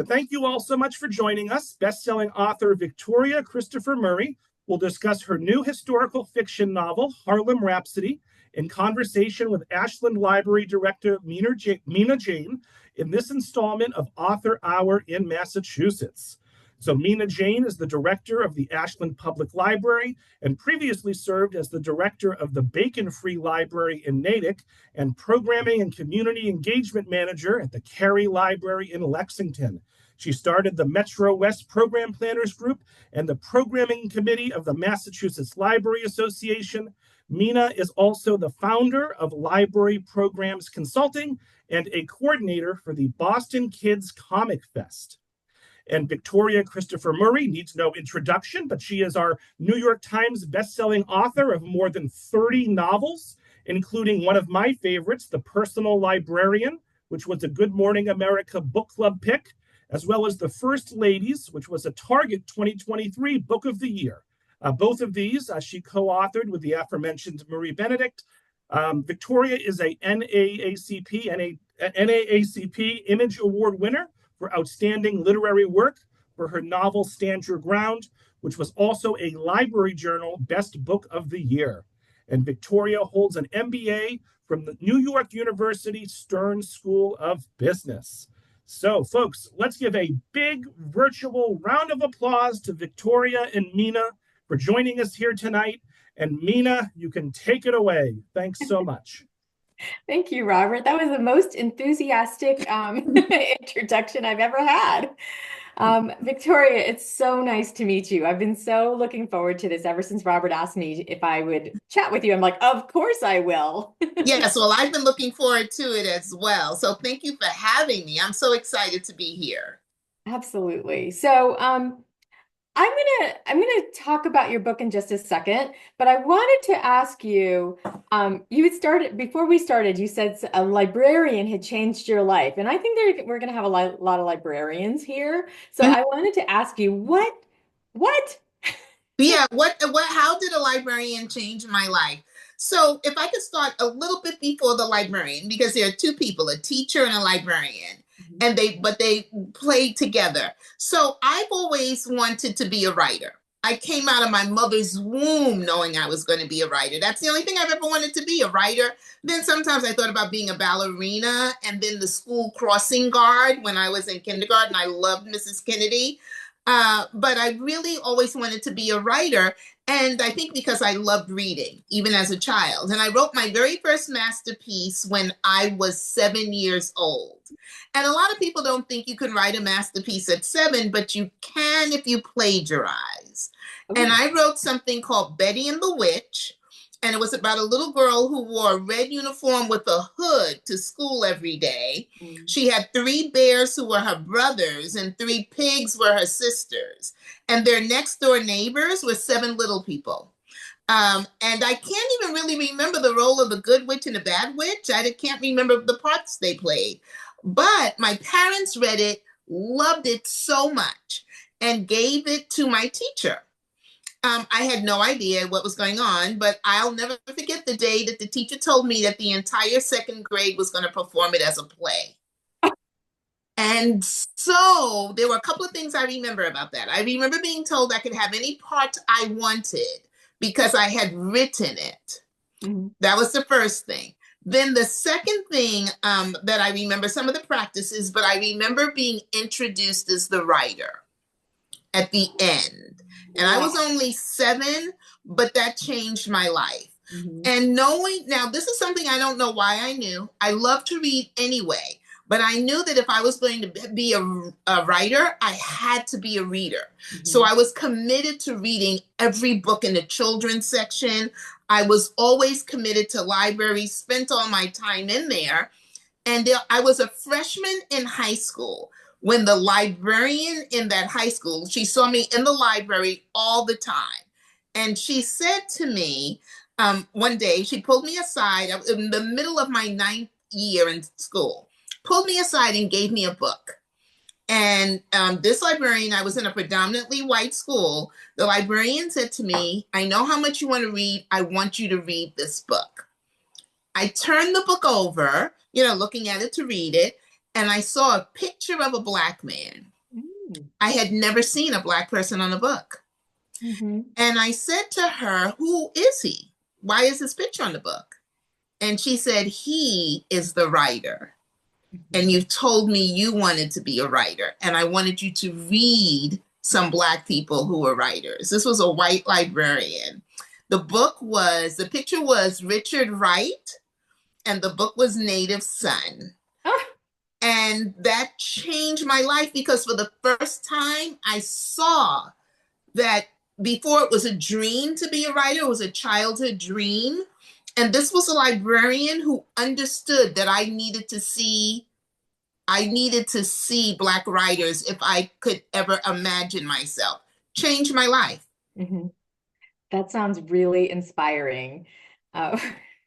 But thank you all so much for joining us. Best-selling author Victoria Christopher Murray will discuss her new historical fiction novel, Harlem Rhapsody, in conversation with Ashland Library Director Meena Jain in this installment of Author Hour in Massachusetts. So Meena Jain is the director of the Ashland Public Library and previously served as the director of the Bacon Free Library in Natick and programming and community engagement manager at the Cary Library in Lexington. She started the Metro West Program Planners Group and the programming committee of the Massachusetts Library Association. Meena is also the founder of Library Programs Consulting and a coordinator for the Boston Kids Comic Fest. And Victoria Christopher Murray needs no introduction, but she is our New York Times bestselling author of more than 30 novels, including one of my favorites, The Personal Librarian, which was a Good Morning America book club pick, as well as The First Ladies, which was a Target 2023 Book of the Year. Both of these she co-authored with the aforementioned Marie Benedict. Victoria is a NAACP Image Award winner for outstanding literary work for her novel Stand Your Ground, which was also a Library Journal Best Book of the Year. And Victoria holds an MBA from the New York University Stern School of Business. So, folks, let's give a big virtual round of applause to Victoria and Meena for joining us here tonight. And Meena, you can take it away. Thanks so much. Thank you, Robert. That was the most enthusiastic introduction I've ever had. Victoria, it's so nice to meet you. I've been so looking forward to this ever since Robert asked me if I would chat with you. I'm like, of course I will. Yes, well, I've been looking forward to it as well. So thank you for having me. I'm so excited to be here. Absolutely. So I'm gonna talk about your book in just a second, but I wanted to ask you, you had started, before we started, you said a librarian had changed your life. And I think we're gonna have a lot of librarians here. So I wanted to ask you, what? Yeah, how did a librarian change my life? So if I could start a little bit before the librarian, because there are two people, a teacher and a librarian. And they played together. So I've always wanted to be a writer. I came out of my mother's womb knowing I was going to be a writer. That's the only thing I've ever wanted to be, a writer. Then sometimes I thought about being a ballerina and then the school crossing guard when I was in kindergarten. I loved Mrs. Kennedy. But I really always wanted to be a writer. And I think because I loved reading, even as a child. And I wrote my very first masterpiece when I was 7 years old. And a lot of people don't think you can write a masterpiece at 7, but you can if you plagiarize. Okay. And I wrote something called Betty and the Witch. And it was about a little girl who wore a red uniform with a hood to school every day. Mm. She had 3 bears who were her brothers and 3 pigs were her sisters. And their next door neighbors were 7 little people. And I can't even really remember the role of the good witch and the bad witch. I can't remember the parts they played. But my parents read it, loved it so much, and gave it to my teacher. I had no idea what was going on, but I'll never forget the day that the teacher told me that the entire 2nd grade was going to perform it as a play. And so there were a couple of things I remember about that. I remember being told I could have any part I wanted because I had written it. Mm-hmm. That was the first thing. Then the second thing that I remember, some of the practices, but I remember being introduced as the writer at the end. And I was only 7, but that changed my life. Mm-hmm. And knowing, now this is something I don't know why I knew. I love to read anyway, but I knew that if I was going to be a writer, I had to be a reader. Mm-hmm. So I was committed to reading every book in the children's section. I was always committed to libraries, spent all my time in there. And I was a freshman in high school when the librarian in that high school, she saw me in the library all the time. And she said to me, one day, she pulled me aside in the middle of my 9th year in school, pulled me aside and gave me a book. And this librarian, I was in a predominantly white school. The librarian said to me, I know how much you want to read. I want you to read this book. I turned the book over, looking at it to read it. And I saw a picture of a Black man. I had never seen a Black person on a book. Mm-hmm. And I said to her, who is he? Why is his picture on the book? And she said, he is the writer. And you told me you wanted to be a writer. And I wanted you to read some Black people who were writers. This was a white librarian. The picture was Richard Wright, and the book was Native Son. Ah. And that changed my life, because for the first time I saw that before it was a dream to be a writer, it was a childhood dream. And this was a librarian who understood that I needed to see Black writers if I could ever imagine myself. Changed my life. Mm-hmm. That sounds really inspiring.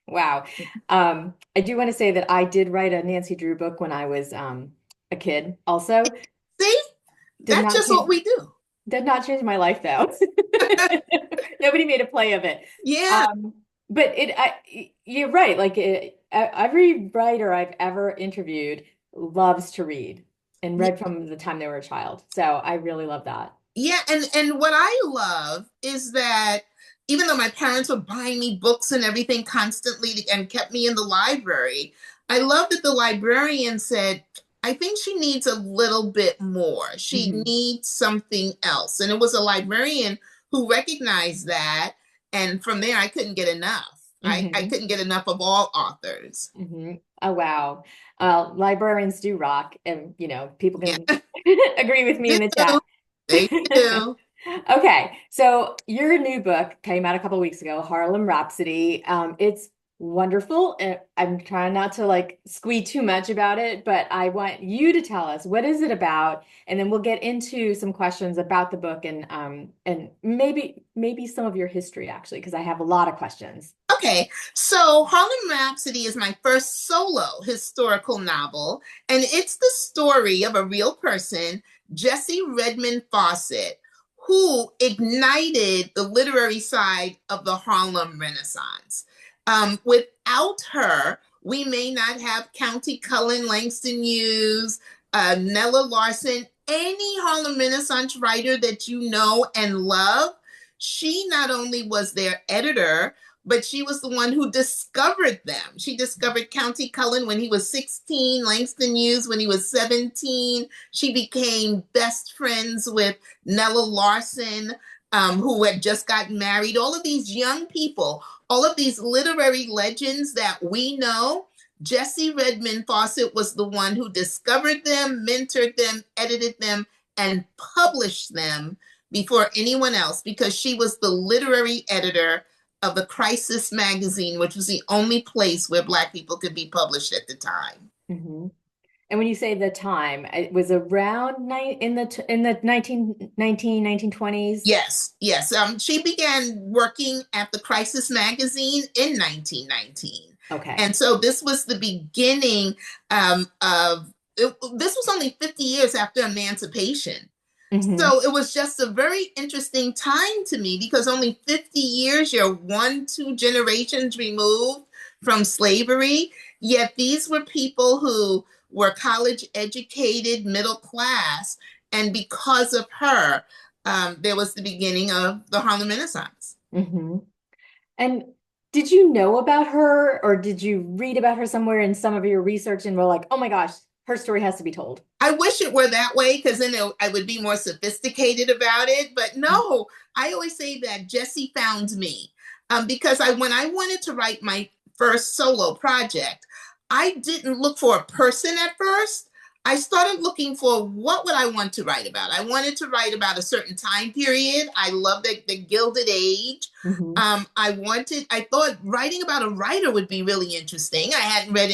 Wow. I do want to say that I did write a Nancy Drew book when I was a kid also. See? That's just what we do. Did not change my life though. Nobody made a play of it. Yeah. But you're right. Like every writer I've ever interviewed loves to read and read from the time they were a child. So I really love that. Yeah, and what I love is that even though my parents were buying me books and everything constantly and kept me in the library, I love that the librarian said, I think she needs a little bit more. She needs something else. And it was a librarian who recognized that. And from there, I couldn't get enough. I couldn't get enough of all authors. Oh, wow. Librarians do rock. And, people can agree with me in the chat. They do. Okay. So your new book came out a couple of weeks ago, Harlem Rhapsody. It's wonderful. I'm trying not to squeeze too much about it, but I want you to tell us, what is it about? And then we'll get into some questions about the book and maybe some of your history, actually, because I have a lot of questions. Okay, so Harlem Rhapsody is my first solo historical novel, and it's the story of a real person, Jessie Redmon Fauset, who ignited the literary side of the Harlem Renaissance. Without her, we may not have Countee Cullen, Langston Hughes, Nella Larsen, any Harlem Renaissance writer that you know and love. She not only was their editor, but she was the one who discovered them. She discovered Countee Cullen when he was 16, Langston Hughes when he was 17. She became best friends with Nella Larsen, who had just gotten married. All of these young people, all of these literary legends that we know, Jessie Redmon Fauset was the one who discovered them, mentored them, edited them, and published them before anyone else, because she was the literary editor of the Crisis magazine, which was the only place where Black people could be published at the time. And when you say the time, it was around in the 1920s? Yes. She began working at the Crisis magazine in 1919. Okay. And so this was the beginning this was only 50 years after emancipation. So it was just a very interesting time to me, because only 50 years, you're 1-2 generations removed from slavery. Yet these were people who were college educated, middle class. And because of her, there was the beginning of the Harlem Renaissance. And did you know about her, or did you read about her somewhere in some of your research and were like, oh my gosh, her story has to be told? I wish it were that way, because then I would be more sophisticated about it. But no, I always say that Jessie found me, because when I wanted to write my first solo project, I didn't look for a person at first. I started looking for what would I want to write about. I wanted to write about a certain time period. I love the Gilded Age. I thought writing about a writer would be really interesting. I hadn't read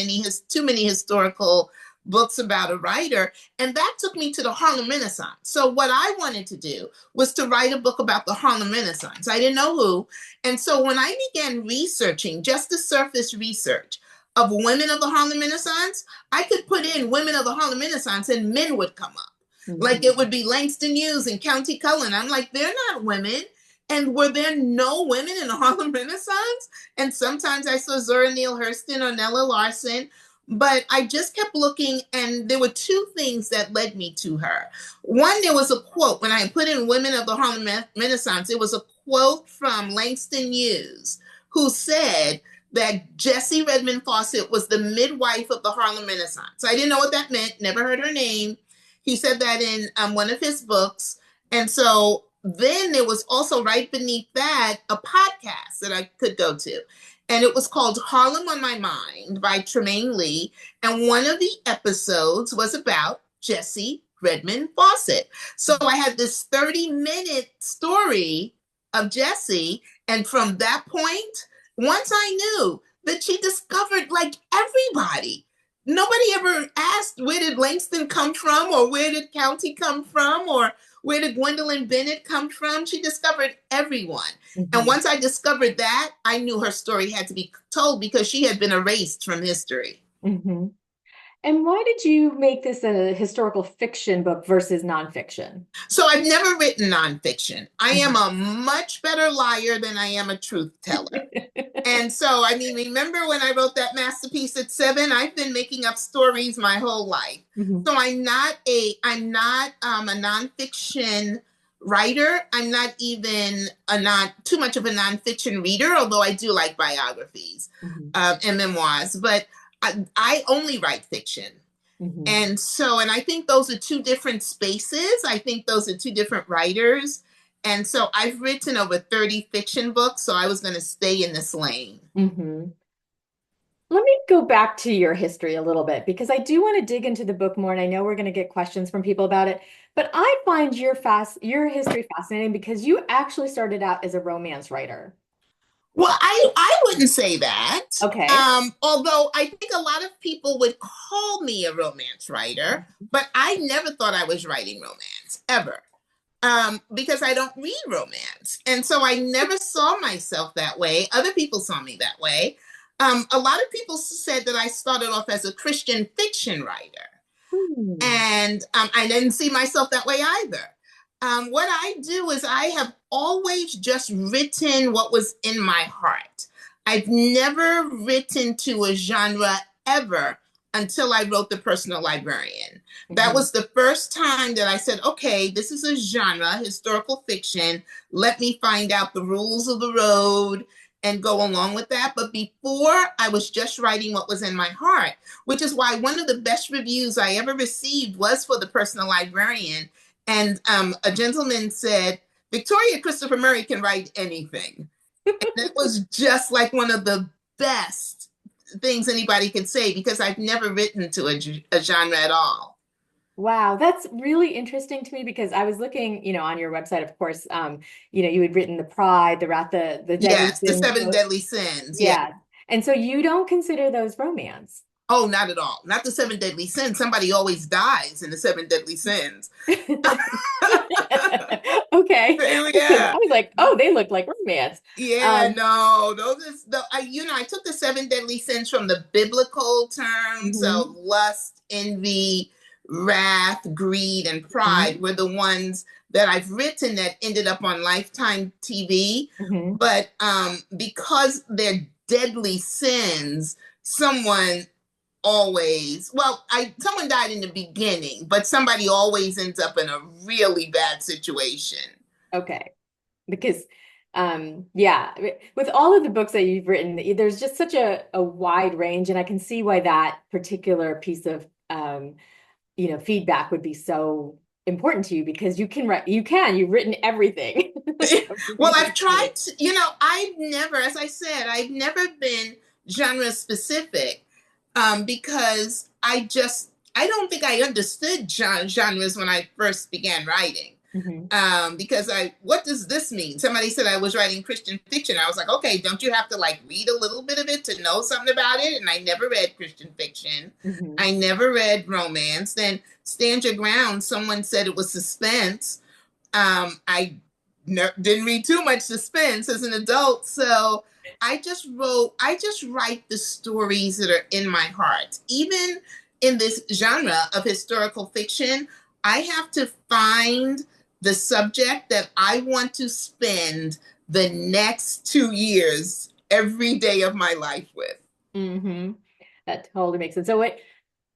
too many historical books about a writer, and that took me to the Harlem Renaissance. So what I wanted to do was to write a book about the Harlem Renaissance. I didn't know who. And so when I began researching, just the surface research of women of the Harlem Renaissance, I could put in women of the Harlem Renaissance and men would come up. Like it would be Langston Hughes and Countee Cullen. I'm like, they're not women. And were there no women in the Harlem Renaissance? And sometimes I saw Zora Neale Hurston or Nella Larsen. But I just kept looking, and there were two things that led me to her. One, there was a quote when I put in Women of the Harlem Renaissance. It was a quote from Langston Hughes, who said that Jessie Redmon Fauset was the midwife of the Harlem Renaissance. I didn't know what that meant, never heard her name. He said that in one of his books. And so then there was also right beneath that a podcast that I could go to. And it was called Harlem on My Mind by Tremaine Lee. And one of the episodes was about Jessie Redmon Fauset. So I had this 30-minute story of Jessie. And from that point, once I knew that she discovered like everybody. Nobody ever asked, where did Langston come from? Or where did Countee come from? Or where did Gwendolyn Bennett come from? She discovered everyone. Mm-hmm. And once I discovered that, I knew her story had to be told because she had been erased from history. Mm-hmm. And why did you make this a historical fiction book versus nonfiction? So I've never written nonfiction. I am a much better liar than I am a truth teller. And so, I mean, remember when I wrote that masterpiece at 7? I've been making up stories my whole life. Mm-hmm. So I'm not a nonfiction writer. I'm not even too much of a nonfiction reader, although I do like biographies and memoirs. But I only write fiction. Mm-hmm. And I think those are two different spaces. I think those are two different writers. And so I've written over 30 fiction books, so I was going to stay in this lane. Mm-hmm. Let me go back to your history a little bit, because I do want to dig into the book more, and I know we're going to get questions from people about it. But I find your history fascinating because you actually started out as a romance writer. Well, I wouldn't say that. Okay. Although I think a lot of people would call me a romance writer, but I never thought I was writing romance, ever. Because I don't read romance. And so I never saw myself that way. Other people saw me that way. A lot of people said that I started off as a Christian fiction writer. And I didn't see myself that way either. What I do is I have always just written what was in my heart. I've never written to a genre ever until I wrote The Personal Librarian. Mm-hmm. That was the first time that I said, okay, this is a genre, historical fiction. Let me find out the rules of the road and go along with that. But before, I was just writing what was in my heart, which is why one of the best reviews I ever received was for The Personal Librarian. And a gentleman said, Victoria Christopher Murray can write anything. And it was just like one of the best things anybody could say, because I've never written to a genre at all. Wow, that's really interesting to me, because I was looking, on your website, of course, you had written The Pride, The Wrath, the Deadly Yes, Sins. the 7 Deadly Sins. Yeah. And so you don't consider those romance? Oh, not at all. Not the 7 Deadly Sins. Somebody always dies in the 7 Deadly Sins. Okay. Yeah. I was like, oh, they look like romance. Yeah, no, I took the 7 Deadly Sins from the biblical terms of lust, envy, wrath, greed, and pride were the ones that I've written that ended up on Lifetime TV. Mm-hmm. But because they're deadly sins, someone died in the beginning, but somebody always ends up in a really bad situation. Okay. Because, with all of the books that you've written, there's just such a wide range, and I can see why that particular piece of, feedback would be so important to you, because you've written everything. Well, I've tried to, as I said, I've never been genre specific. Because I don't think I understood genres when I first began writing. Mm-hmm. Because what does this mean? Somebody said I was writing Christian fiction. I was like, okay, don't you have to read a little bit of it to know something about it? And I never read Christian fiction. Mm-hmm. I never read romance. Then Stand Your Ground, someone said it was suspense. I didn't read too much suspense as an adult. So I just write the stories that are in my heart. Even in this genre of historical fiction, I have to find the subject that I want to spend the next 2 years every day of my life with. Mm-hmm. That totally makes sense.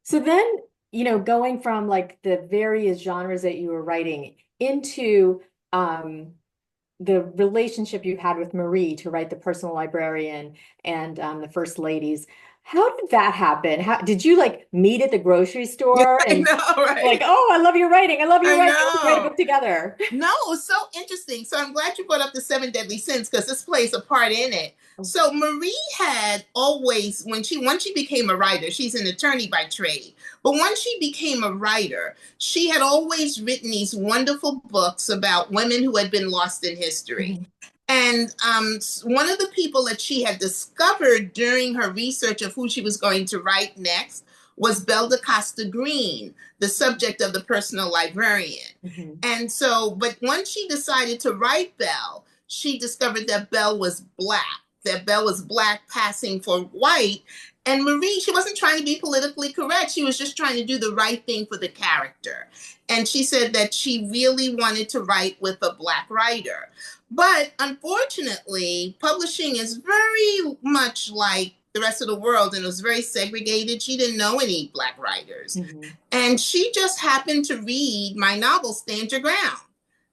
So then, going from like the various genres that you were writing into the relationship you had with Marie to write the Personal Librarian and the First Ladies. How did that happen? How did you like meet at the grocery store I and know, like, right? oh, I love your writing. I love your I writing. Let's write a know. book together. No, it's so interesting. So I'm glad you brought up the seven deadly sins because this plays a part in it. So Marie had always, once she became a writer, she's an attorney by trade, but once she became a writer, she had always written these wonderful books about women who had been lost in history. And one of the people that she had discovered during her research of who she was going to write next was Belle DaCosta Green, the subject of the Personal Librarian. And so, but once she decided to write Belle, she discovered that Belle was Black passing for white. And Marie, she wasn't trying to be politically correct. She was just trying to do the right thing for the character. And she said that she really wanted to write with a Black writer. But unfortunately, publishing is very much like the rest of the world, and it was very segregated. She didn't know any Black writers. And she just happened to read my novel, Stand Your Ground,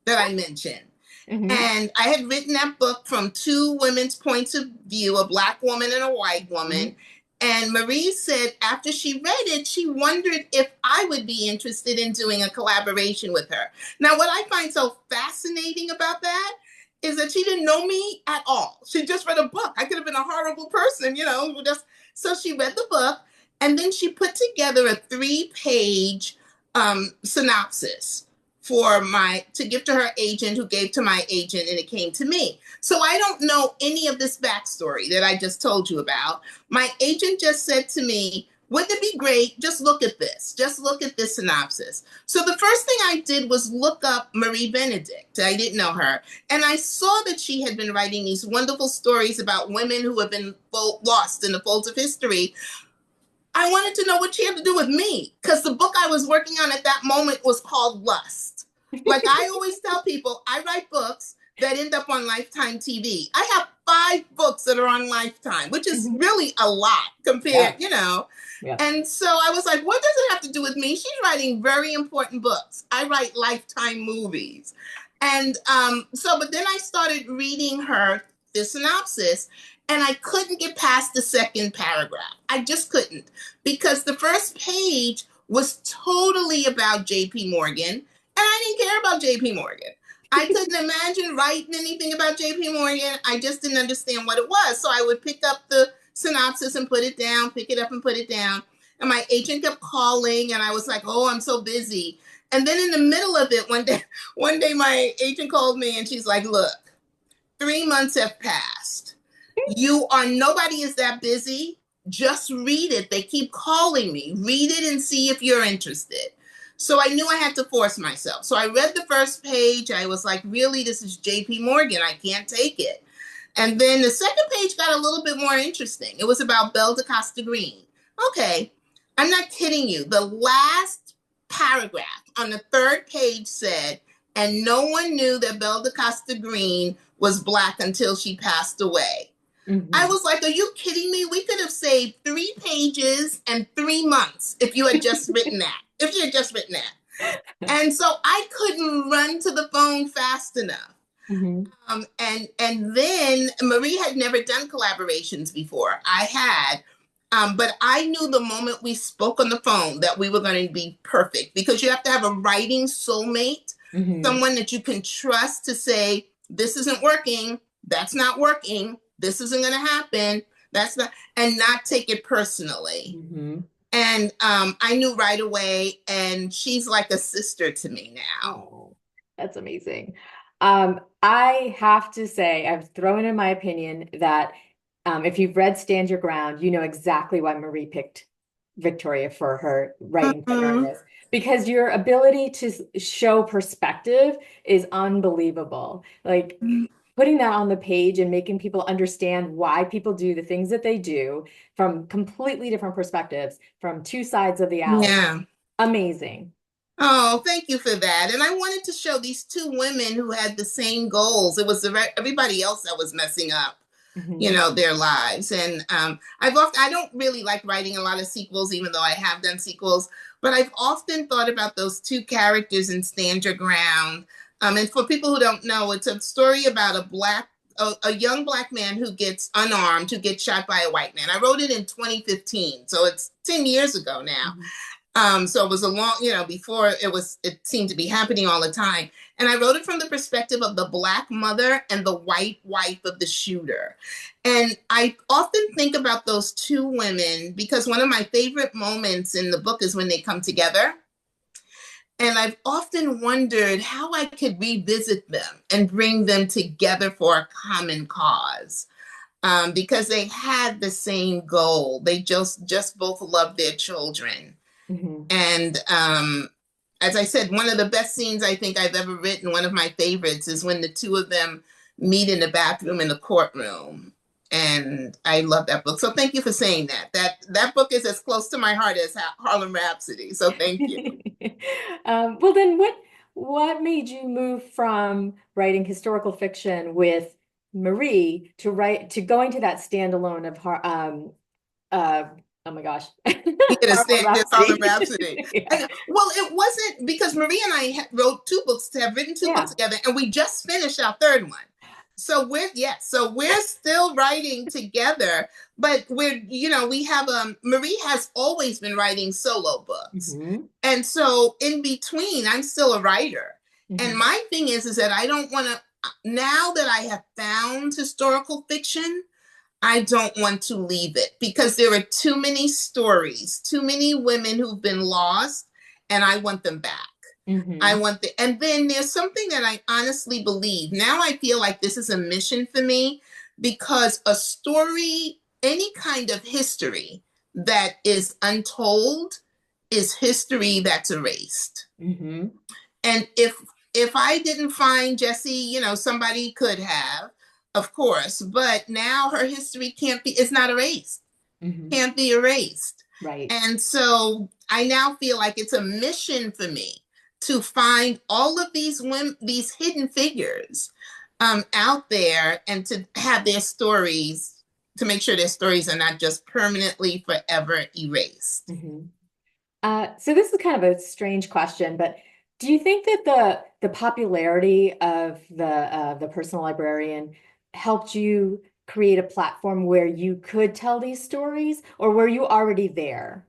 that I mentioned. And I had written that book from two women's points of view, a Black woman and a white woman. And Marie said after she read it, she wondered if I would be interested in doing a collaboration with her. Now, what I find so fascinating about that is that she didn't know me at all. She just read a book. I could have been a horrible person, So she read the book, and then she put together a 3-page synopsis to give to her agent, who gave to my agent, and it came to me. So I don't know any of this backstory that I just told you about. My agent just said to me, wouldn't it be great? Just look at this. Just look at this synopsis. So the first thing I did was look up Marie Benedict. I didn't know her. And I saw that she had been writing these wonderful stories about women who have been lost in the folds of history. I wanted to know what she had to do with me, because the book I was working on at that moment was called Lust. Like I always tell people, I write books that end up on Lifetime TV. I have 5 books that are on Lifetime, which is really a lot compared, And so I was like, what does it have to do with me? She's writing very important books. I write Lifetime movies. And but then I started reading the synopsis, and I couldn't get past the second paragraph. I just couldn't, because the first page was totally about J.P. Morgan. And I didn't care about J.P. Morgan. I couldn't imagine writing anything about J.P. Morgan. I just didn't understand what it was. So I would pick up the synopsis and put it down, pick it up and put it down. And my agent kept calling, and I was like, oh, I'm so busy. And then in the middle of it, one day my agent called me, and she's like, look, 3 months have passed. Nobody is that busy. Just read it. They keep calling me. Read it and see if you're interested. So I knew I had to force myself. So I read the first page. I was like, really, this is J.P. Morgan. I can't take it. And then the second page got a little bit more interesting. It was about Belle DaCosta Green. Okay, I'm not kidding you. The last paragraph on the third page said, and no one knew that Belle DaCosta Green was Black until she passed away. I was like, are you kidding me? We could have saved 3 pages and 3 months if you had just written that. If you had just written that. And so I couldn't run to the phone fast enough. And then Marie had never done collaborations before. I had, but I knew the moment we spoke on the phone that we were going to be perfect, because you have to have a writing soulmate, someone that you can trust to say, this isn't working, that's not working, this isn't going to happen, and not take it personally. And I knew right away, and she's like a sister to me now. Oh, that's amazing. I have to say, I've thrown in my opinion that if you've read Stand Your Ground, you know exactly why Marie picked Victoria for her writing partner in this, because your ability to show perspective is unbelievable. Like putting that on the page and making people understand why people do the things that they do from completely different perspectives, from 2 sides of the alley. Yeah. Amazing. Oh, thank you for that. And I wanted to show these 2 women who had the same goals. It was everybody else that was messing up. you know, their lives. And I don't really like writing a lot of sequels, even though I have done sequels, but I've often thought about those two characters in Stand Your Ground. And for people who don't know, it's a story about a young Black man who gets unarmed, who gets shot by a white man. I wrote it in 2015, so it's 10 years ago now. So it was a long, you know, before it seemed to be happening all the time. And I wrote it from the perspective of the Black mother and the white wife of the shooter. And I often think about those two women because one of my favorite moments in the book is when they come together. And I've often wondered how I could revisit them and bring them together for a common cause. Because they had the same goal. They just both loved their children. And as I said, one of the best scenes I think I've ever written, one of my favorites, is when the two of them meet in the bathroom in the courtroom. And I love that book. So thank you for saying that. That book is as close to my heart as Harlem Rhapsody. So thank you. Well, then what made you move from writing historical fiction with Marie to going to that standalone of oh my gosh. Harlem Rhapsody. Yeah. Well, it wasn't because Marie and I wrote have written two books together, and we just finished our third one. So we're still writing together, but we have Marie has always been writing solo books. And so in between, I'm still a writer. And my thing is that I don't want to, now that I have found historical fiction, I don't want to leave it because there are too many stories, too many women who've been lost, and I want them back. And then there's something that I honestly believe. Now I feel like this is a mission for me because a story, any kind of history that is untold is history that's erased. And if I didn't find Jessie, somebody could have, of course, but now her history it's not erased, can't be erased. Right. And so I now feel like it's a mission for me to find all of these women, these hidden figures out there, and to have their stories, to make sure their stories are not just permanently forever erased. So this is kind of a strange question, but do you think that the popularity of the Personal Librarian helped you create a platform where you could tell these stories, or were you already there?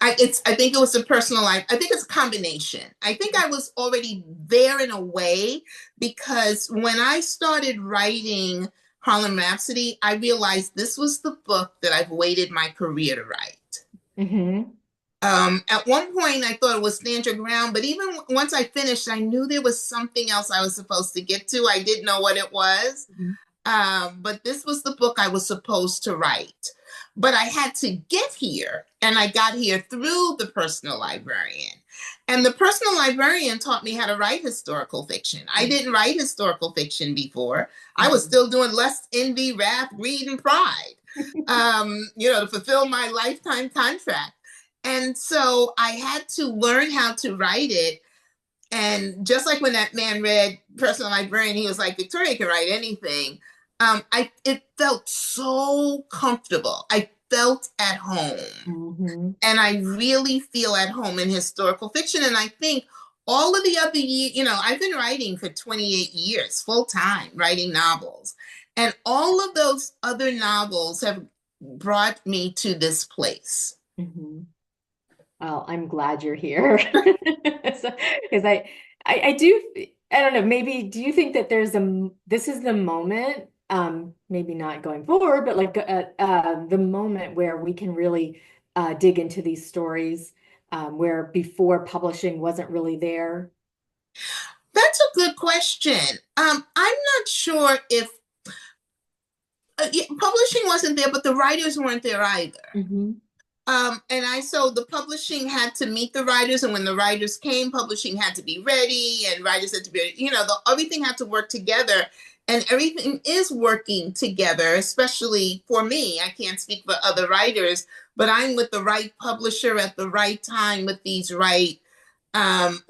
I think it was a personal life. I think it's a combination. I think I was already there in a way because when I started writing Harlem Rhapsody, I realized this was the book that I've waited my career to write. At one point, I thought it was Stand Your Ground, but even once I finished, I knew there was something else I was supposed to get to. I didn't know what it was, but this was the book I was supposed to write. But I had to get here, and I got here through the Personal Librarian. And the Personal Librarian taught me how to write historical fiction. I didn't write historical fiction before. I was still doing lust, envy, wrath, greed, and pride, to fulfill my lifetime contract. And so I had to learn how to write it. And just like when that man read Personal Librarian, he was like, Victoria can write anything. It felt so comfortable. I felt at home. And I really feel at home in historical fiction. And I think all of the other years, I've been writing for 28 years, full time, writing novels. And all of those other novels have brought me to this place. Well, I'm glad you're here. Because I do, I don't know, maybe, do you think that this is the moment, maybe not going forward, but like the moment where we can really dig into these stories where before publishing wasn't really there? That's a good question. I'm not sure if publishing wasn't there, but the writers weren't there either. So the publishing had to meet the writers, and when the writers came, publishing had to be ready, and writers had to be, everything had to work together, and everything is working together, especially for me. I can't speak for other writers, but I'm with the right publisher at the right time with these right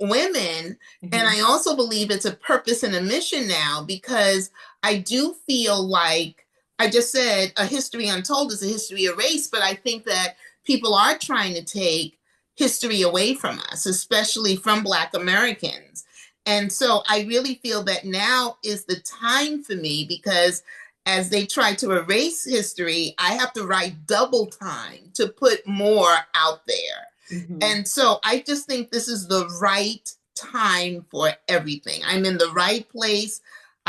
women. And I also believe it's a purpose and a mission now, because I do feel like I just said a history untold is a history erased, but I think that people are trying to take history away from us, especially from Black Americans. And so I really feel that now is the time for me, because as they try to erase history, I have to write double time to put more out there. Mm-hmm. And so I just think this is the right time for everything. I'm in the right place.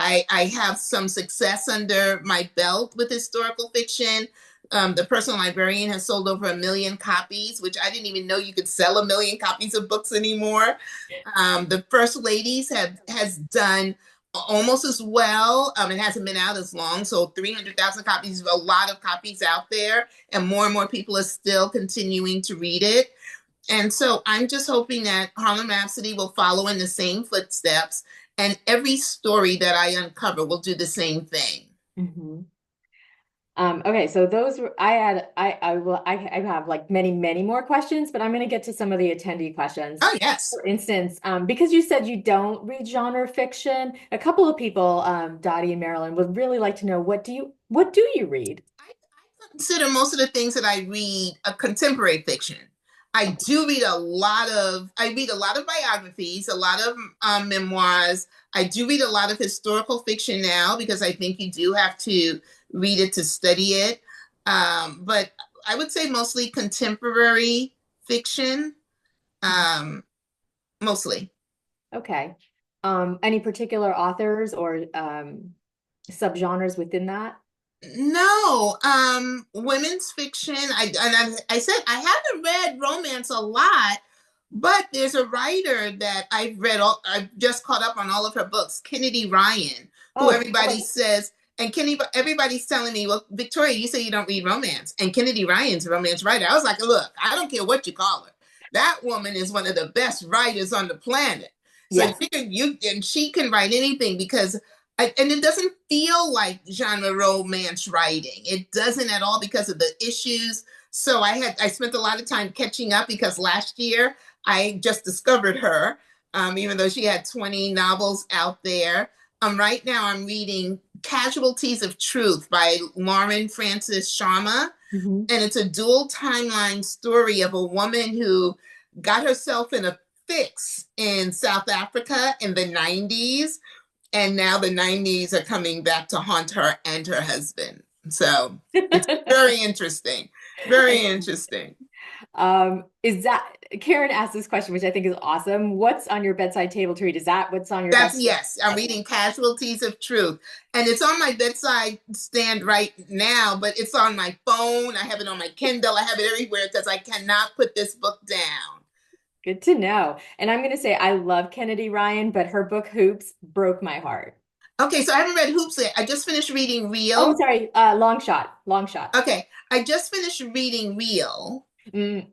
I have some success under my belt with historical fiction. The Personal Librarian has sold over 1 million copies, which I didn't even know you could sell 1 million copies of books anymore. The First Ladies has done almost as well. It hasn't been out as long, so 300,000 copies, a lot of copies out there, and more people are still continuing to read it. And so I'm just hoping that Harlem Rhapsody will follow in the same footsteps, and every story that I uncover will do the same thing. Mm-hmm. Okay, so those were, I have like many more questions, but I'm going to get to some of the attendee questions. Oh, yes. For instance, because you said you don't read genre fiction, a couple of people, Dottie and Marilyn, would really like to know, what do you read? I consider most of the things that I read a contemporary fiction. I read a lot of biographies, a lot of memoirs. I do read a lot of historical fiction now, because I think you do have to read it to study it. But I would say mostly contemporary fiction, mostly. Okay. Any particular authors or subgenres within that? No, women's fiction. I said I haven't read romance a lot, but there's a writer that I've read. I've just caught up on all of her books, Countee Cullen, who everybody says, and everybody's telling me, well, Victoria, you say you don't read romance, and Countee Cullen's a romance writer. I was like, look, I don't care what you call her. That woman is one of the best writers on the planet. So and she can write anything, because and it doesn't feel like genre romance writing. It doesn't at all, because of the issues. So I spent a lot of time catching up, because last year I just discovered her, even though she had 20 novels out there. Right now I'm reading Casualties of Truth by Lauren Francis Sharma. Mm-hmm. And it's a dual timeline story of a woman who got herself in a fix in South Africa in the 90s. And now the 90s are coming back to haunt her and her husband. So it's very interesting. Very interesting. Is that, Karen asked this question, which I think is awesome. What's on your bedside table to read? Is that what's on your bedside? Yes, I'm reading Casualties of Truth. And it's on my bedside stand right now, but it's on my phone. I have it on my Kindle. I have it everywhere, because I cannot put this book down. Good to know. And I'm going to say I love Countee Cullen, but her book Hoops broke my heart. Okay, so I haven't read Hoops yet. I just finished reading Real. Oh, sorry, Long Shot. Okay, I just finished reading Real.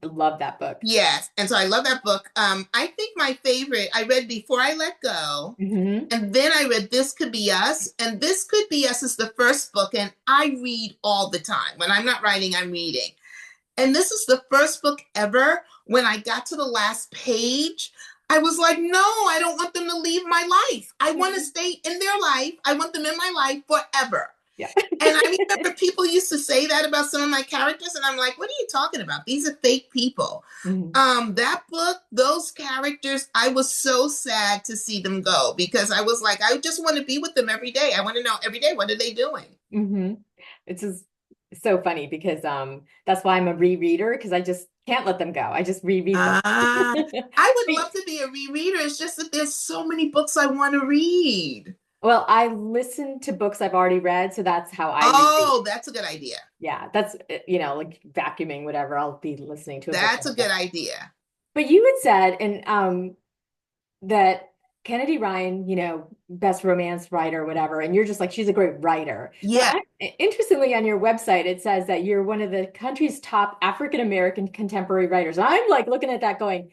Love that book. Yes, and so I love that book. I think my favorite, I read Before I Let Go, and then I read This Could Be Us, and This Could Be Us is the first book, and I read all the time. When I'm not writing, I'm reading. And this is the first book ever. When I got to the last page, I was like, no, I don't want them to leave my life. I want to stay in their life. I want them in my life forever. Yeah. And I remember people used to say that about some of my characters, and I'm like, what are you talking about? These are fake people. That book, those characters, I was so sad to see them go, because I was like, I just want to be with them every day. I want to know every day, what are they doing? It's just so funny, because that's why I'm a rereader, because I just can't let them go. I just reread them. I would love to be a rereader. It's just that there's so many books I want to read. Well, I listen to books I've already read, so that's how I read. That's a good idea. Yeah, that's, like vacuuming, whatever, I'll be listening to. That's a good idea. But you had said, and that Countee Cullen, best romance writer, whatever, and you're just like, she's a great writer. Yeah. Interestingly, on your website, it says that you're one of the country's top African-American contemporary writers. And I'm like looking at that going,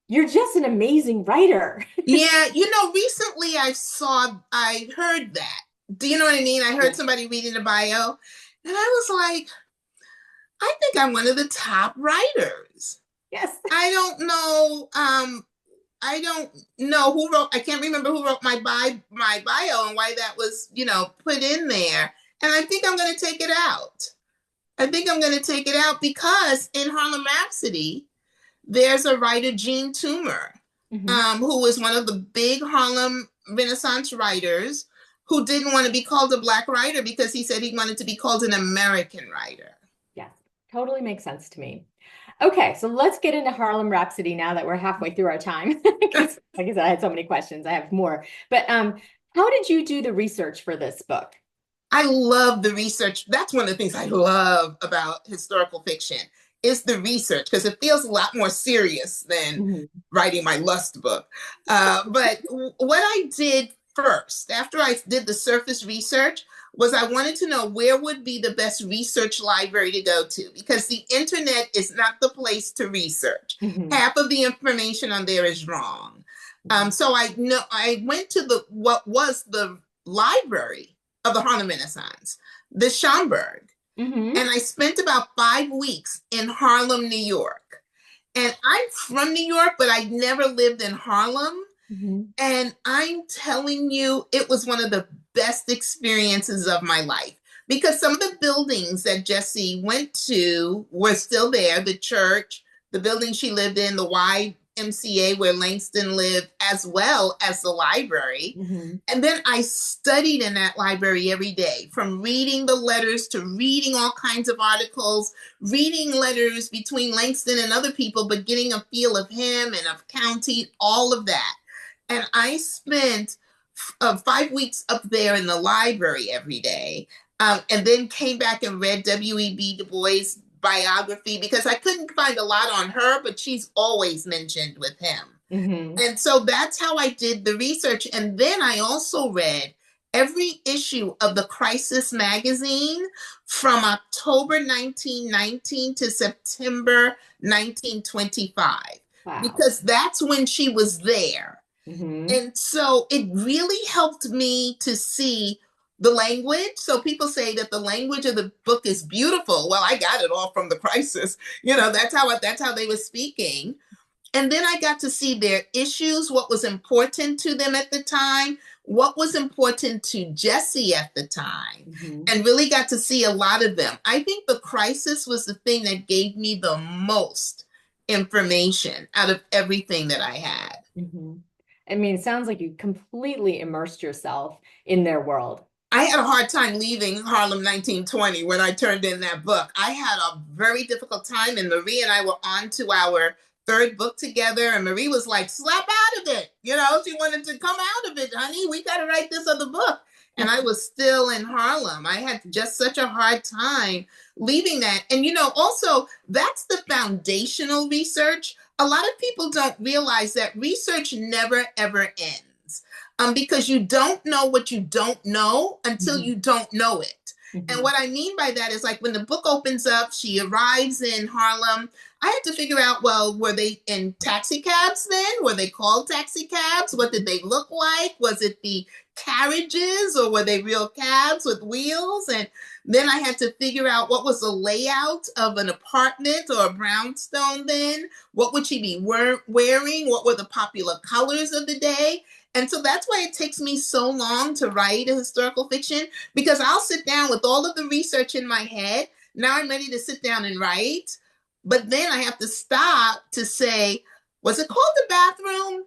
you're just an amazing writer. Yeah, recently I heard that. Do you know what I mean? I heard somebody reading the bio, and I was like, I think I'm one of the top writers. Yes. I don't know who wrote, I can't remember who wrote my bio and why that was, put in there. And I think I'm going to take it out. I think I'm going to take it out because in Harlem Rhapsody, there's a writer, Jain, who was one of the big Harlem Renaissance writers who didn't want to be called a Black writer because he said he wanted to be called an American writer. Yes, totally makes sense to me. Okay, so let's get into Harlem Rhapsody now that we're halfway through our time. Like I said, I had so many questions. I have more. But how did you do the research for this book? I love the research. That's one of the things I love about historical fiction is the research, because it feels a lot more serious than writing my Lust book. But what I did first, after I did the surface research, was I wanted to know where would be the best research library to go to, because the internet is not the place to research. Half of the information on there is wrong. So I went to what was the library of the Harlem Renaissance, the Schomburg. And I spent about 5 weeks in Harlem, New York. And I'm from New York, but I never lived in Harlem. And I'm telling you, it was one of the best experiences of my life, because some of the buildings that Jessie went to were still there. The church, the building she lived in, the YMCA where Langston lived, as well as the library. And then I studied in that library every day, from reading the letters to reading all kinds of articles, reading letters between Langston and other people, but getting a feel of him and of Countee, all of that. And I spent 5 weeks up there in the library every day, and then came back and read W.E.B. Du Bois' biography, because I couldn't find a lot on her, but she's always mentioned with him. And so that's how I did the research. And then I also read every issue of the Crisis magazine from October 1919 to September 1925, because that's when she was there. And so it really helped me to see the language. So people say that the language of the book is beautiful. Well, I got it all from the Crisis. That's how they were speaking. And then I got to see their issues, what was important to them at the time, what was important to Jessie at the time, and really got to see a lot of them. I think the Crisis was the thing that gave me the most information out of everything that I had. I mean, it sounds like you completely immersed yourself in their world. I had a hard time leaving Harlem 1920 when I turned in that book. I had a very difficult time, and Marie and I were on to our third book together, and Marie was like, slap out of it. She wanted to come out of it, honey. We got to write this other book. And I was still in Harlem. I had just such a hard time leaving that. And, also that's the foundational research. A lot of people don't realize that research never, ever ends, because you don't know what you don't know until you don't know it. And what I mean by that is, like, when the book opens up, she arrives in Harlem. I had to figure out, well, were they in taxi cabs then? Were they called taxi cabs? What did they look like? Was it the carriages, or were they real cabs with wheels? And then I had to figure out what was the layout of an apartment or a brownstone then. What would she be wearing? What were the popular colors of the day? And so that's why it takes me so long to write a historical fiction, because I'll sit down with all of the research in my head. Now I'm ready to sit down and write. But then I have to stop to say, was it called the bathroom?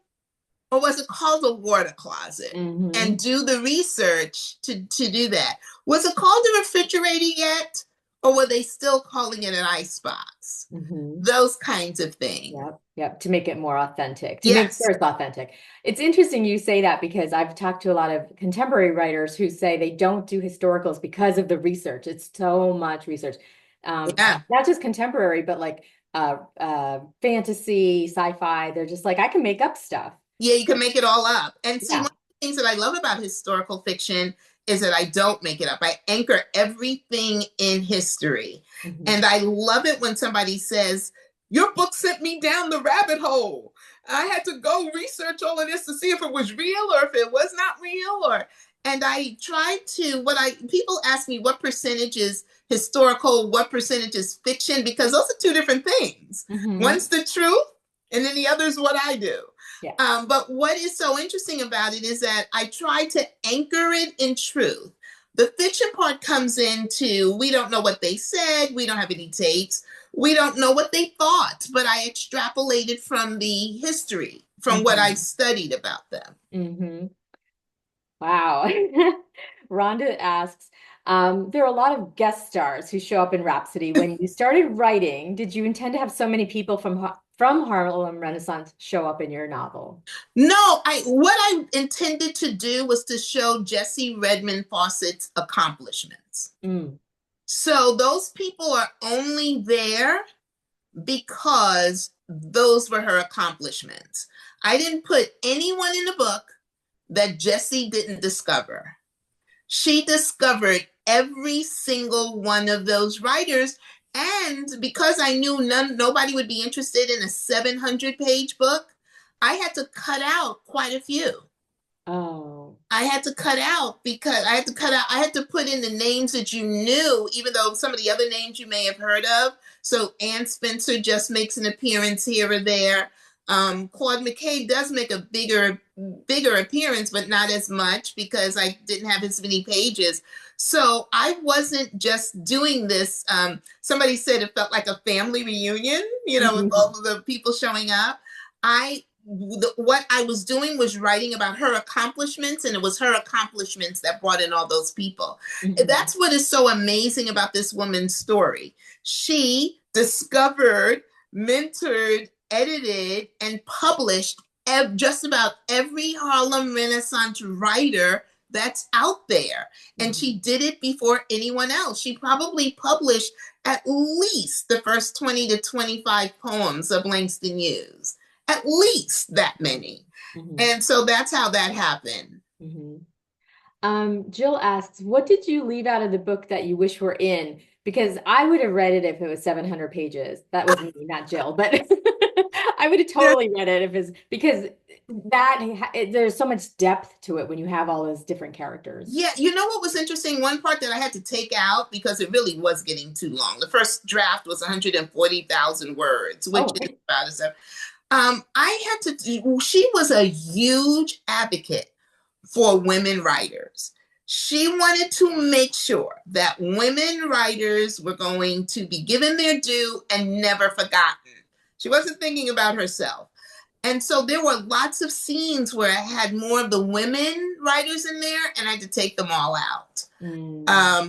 Or was it called a water closet? And do the research to do that. Was it called a refrigerator yet? Or were they still calling it an icebox? Those kinds of things. Yep. To make it more authentic, to make sure it's authentic. It's interesting you say that, because I've talked to a lot of contemporary writers who say they don't do historicals because of the research. It's so much research. Not just contemporary, but like fantasy, sci-fi. They're just like, I can make up stuff. Yeah, you can make it all up. And see, one of the things that I love about historical fiction is that I don't make it up. I anchor everything in history. And I love it when somebody says, your book sent me down the rabbit hole. I had to go research all of this to see if it was real or if it was not real. And I try to, people ask me what percentage is historical, what percentage is fiction, because those are two different things. One's the truth, and then the other is what I do. But what is so interesting about it is that I try to anchor it in truth, The fiction part comes into, we don't know what they said. We don't have any tapes. We don't know what they thought, but I extrapolated from the history, from what I studied about them. Wow. Rhonda asks, there are a lot of guest stars who show up in Rhapsody. When you started writing, did you intend to have so many people from Harlem Renaissance show up in your novel? No, what I intended to do was to show Jessie Redmon Fauset's accomplishments. So those people are only there because those were her accomplishments. I didn't put anyone in the book that Jessie didn't discover. She discovered every single one of those writers. And because I knew nobody would be interested in a 700-page book, I had to cut out quite a few. Oh. I had to cut out because I had to put in the names that you knew, even though some of the other names you may have heard of. So Ann Spencer just makes an appearance here or there. Claude McKay does make a bigger appearance, but not as much because I didn't have as many pages. So I wasn't just doing this. Somebody said it felt like a family reunion, with all of the people showing up. What I was doing was writing about her accomplishments, and it was her accomplishments that brought in all those people. That's what is so amazing about this woman's story. She discovered, mentored, edited, and published just about every Harlem Renaissance writer that's out there. And she did it before anyone else. She probably published at least the first 20 to 25 poems of Langston Hughes. At least that many. And so that's how that happened. Jill asks, what did you leave out of the book that you wish were in? Because I would have read it if it was 700 pages. That was me, not Jill, but I would have totally read it if it's because there's so much depth to it when you have all those different characters. Yeah, you know what was interesting? One part that I had to take out because it really was getting too long. The first draft was 140,000 words, which is about a she was a huge advocate for women writers. She wanted to make sure that women writers were going to be given their due and never forgotten. She wasn't thinking about herself. And so there were lots of scenes where I had more of the women writers in there, and I had to take them all out.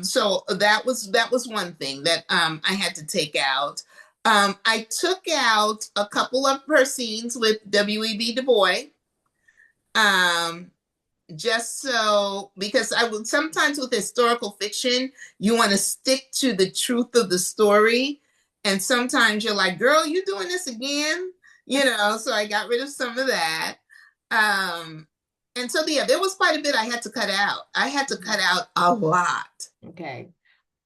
So that was one thing that I had to take out. I took out a couple of her scenes with W.E.B. Du Bois, just so, because sometimes with historical fiction, you want to stick to the truth of the story. And sometimes you're like, girl, you doing this again? So I got rid of some of that. And so, yeah, there was quite a bit I had to cut out. I had to cut out a lot. Okay.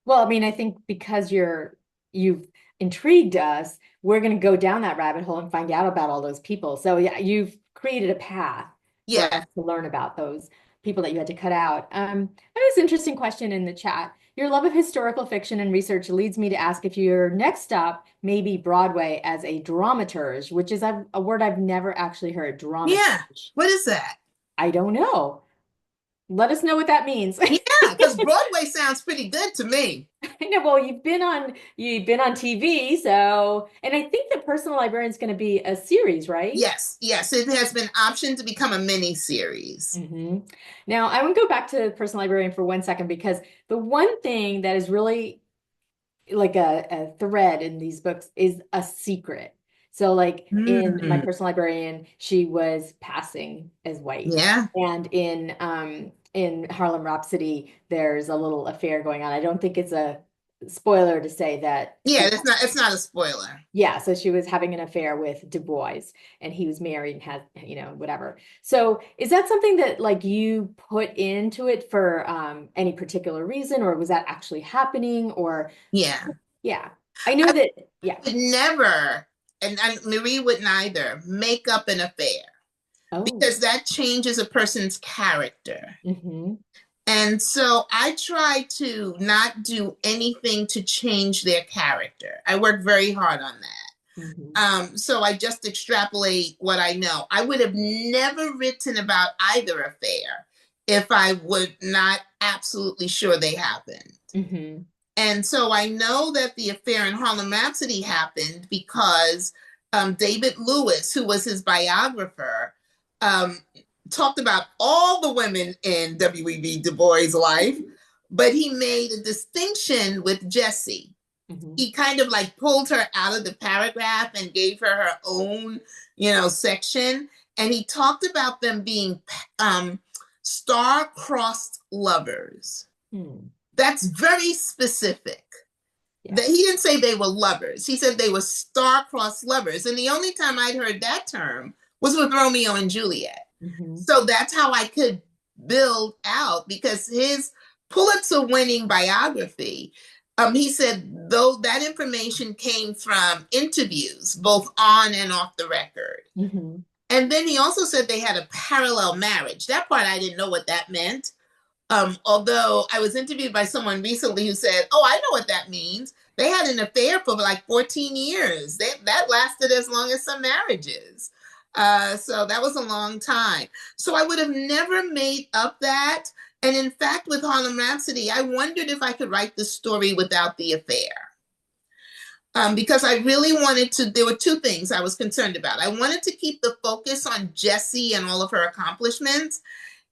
Well, I mean, I think because you've intrigued us, we're going to go down that rabbit hole and find out about all those people. So yeah, you've created a path for us to learn about those people that you had to cut out. That was an interesting question in the chat. Your love of historical fiction and research leads me to ask if your next stop may be Broadway as a dramaturge, which is a word I've never actually heard. Dramaturge. Yeah. What is that? I don't know. Let us know what that means. Yeah, because Broadway sounds pretty good to me. I know. Well, you've been on TV, so, and I think the Personal Librarian is going to be a series, right? Yes, it has been optioned to become a mini series. Now, I want to go back to Personal Librarian for 1 second, because the one thing that is really like a thread in these books is a secret. So like in my Personal Librarian, she was passing as white. Yeah. And in Harlem Rhapsody, there's a little affair going on. I don't think it's a spoiler to say that. Yeah, it's not a spoiler. Yeah, so she was having an affair with Du Bois, and he was married and had, whatever. So is that something that like you put into it for any particular reason, or was that actually happening? Or yeah, I know that. Yeah, would never, and Marie wouldn't either, make up an affair. Because that changes a person's character. And so I try to not do anything to change their character. I work very hard on that. So I just extrapolate what I know. I would have never written about either affair if I would not absolutely sure they happened. Mm-hmm. And so I know that the affair in Harlem Rhapsody happened because David Lewis, who was his biographer, talked about all the women in W.E.B. Du Bois' life, but he made a distinction with Jessie. Mm-hmm. He kind of like pulled her out of the paragraph and gave her her own, section. And he talked about them being star-crossed lovers. Mm. That's very specific. Yeah. He didn't say they were lovers. He said they were star-crossed lovers. And the only time I'd heard that term was with Romeo and Juliet. Mm-hmm. So that's how I could build out, because his Pulitzer-winning biography, he said, though that information came from interviews, both on and off the record. Mm-hmm. And then he also said they had a parallel marriage. That part, I didn't know what that meant. Although I was interviewed by someone recently who said, oh, I know what that means. They had an affair for like 14 years. That lasted as long as some marriages. So that was a long time. So I would have never made up that. And in fact, with Harlem Rhapsody, I wondered if I could write the story without the affair. Because I really wanted to, there were two things I was concerned about. I wanted to keep the focus on Jessie and all of her accomplishments.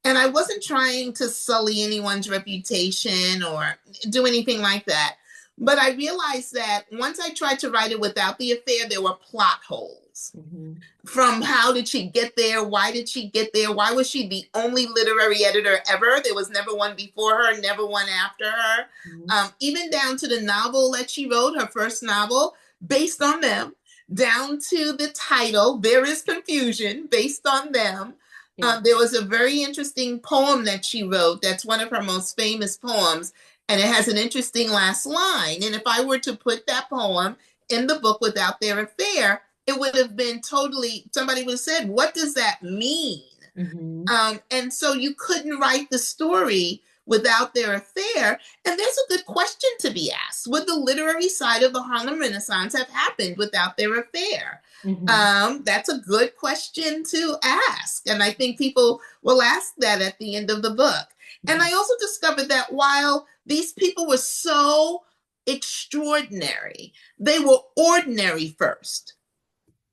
And I wasn't trying to sully anyone's reputation or do anything like that. But I realized that once I tried to write it without the affair, there were plot holes. Mm-hmm. From how did she get there? Why did she get there? Why was she the only literary editor ever? There was never one before her, never one after her. Mm-hmm. Even down to the novel that she wrote, her first novel, based on them, down to the title, There Is Confusion, based on them. Yeah. There was a very interesting poem that she wrote that's one of her most famous poems, and it has an interesting last line. And if I were to put that poem in the book without their affair, it would have been totally, somebody would have said, what does that mean? Mm-hmm. And so you couldn't write the story without their affair. And there's a good question to be asked. Would the literary side of the Harlem Renaissance have happened without their affair? Mm-hmm. That's a good question to ask. And I think people will ask that at the end of the book. Mm-hmm. And I also discovered that while these people were so extraordinary, they were ordinary first.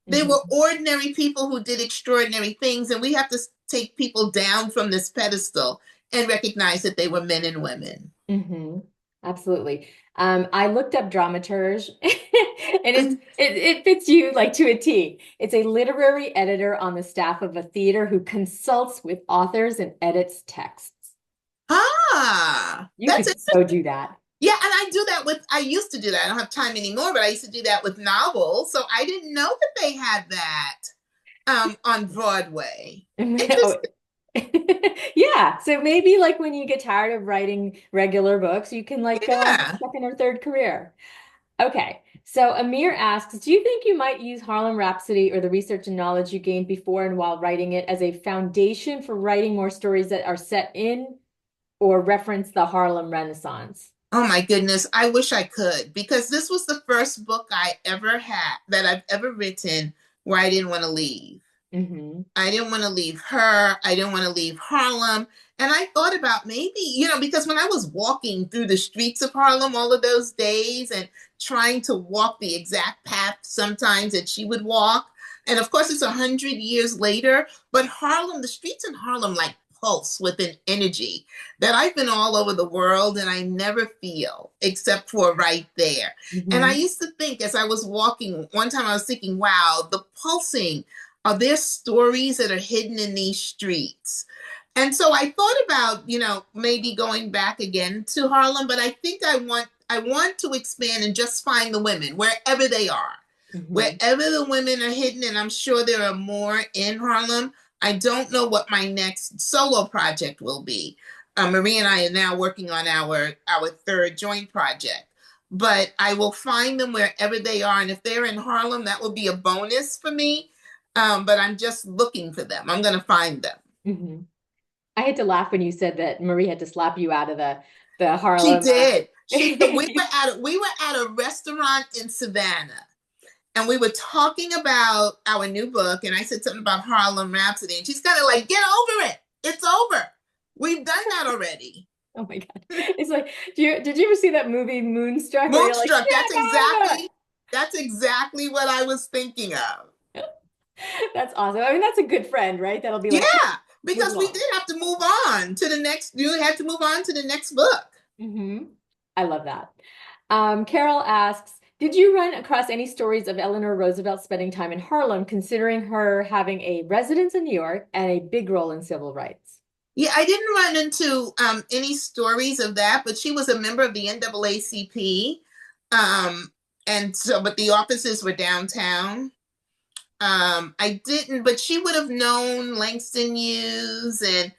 They were ordinary people who did extraordinary things, and we have to take people down from this pedestal and recognize that they were men and women. Mm-hmm. Absolutely. I looked up dramaturge, and it fits you like to a T. It's a literary editor on the staff of a theater who consults with authors and edits texts. You could so do that. Yeah, and I used to do that. I don't have time anymore, but I used to do that with novels. So I didn't know that they had that on Broadway. Yeah, so maybe like when you get tired of writing regular books, you can like go on a second or third career. Okay, so Amir asks, do you think you might use Harlem Rhapsody or the research and knowledge you gained before and while writing it as a foundation for writing more stories that are set in or reference the Harlem Renaissance? Oh my goodness, I wish I could, because this was the first book I ever had that I've ever written where I didn't want to leave. Mm-hmm. I didn't want to leave her. I didn't want to leave Harlem. And I thought about maybe, because when I was walking through the streets of Harlem all of those days and trying to walk the exact path sometimes that she would walk, and of course it's 100 years later, but Harlem, the streets in Harlem like pulse with an energy that I've been all over the world and I never feel except for right there. Mm-hmm. And I used to think as I was walking, one time I was thinking, wow, the pulsing, are there stories that are hidden in these streets? And so I thought about, maybe going back again to Harlem, but I think I want to expand and just find the women wherever they are, Mm-hmm. wherever the women are hidden. And I'm sure there are more in Harlem. I don't know what my next solo project will be. Marie and I are now working on our third joint project, but I will find them wherever they are. And if they're in Harlem, that will be a bonus for me. But I'm just looking for them. I'm going to find them. Mm-hmm. I had to laugh when you said that Marie had to slap you out of the Harlem. She did. We were at a restaurant in Savannah. And we were talking about our new book, and I said something about Harlem Rhapsody, and she's kind of like, get over it. It's over. We've done that already. Oh my God. It's like, did you ever see that movie Moonstruck? Where you're like, Moonstruck, yeah! that's exactly what I was thinking of. That's awesome. I mean, that's a good friend, right? That'll be Yeah, like, because we did have to move on to the next, you had to move on to the next book. I love that. Carol asks, did you run across any stories of Eleanor Roosevelt spending time in Harlem, considering her having a residence in New York and a big role in civil rights? Yeah, I didn't run into any stories of that, but she was a member of the NAACP. And so, but the offices were downtown. I didn't, but she would have known Langston Hughes and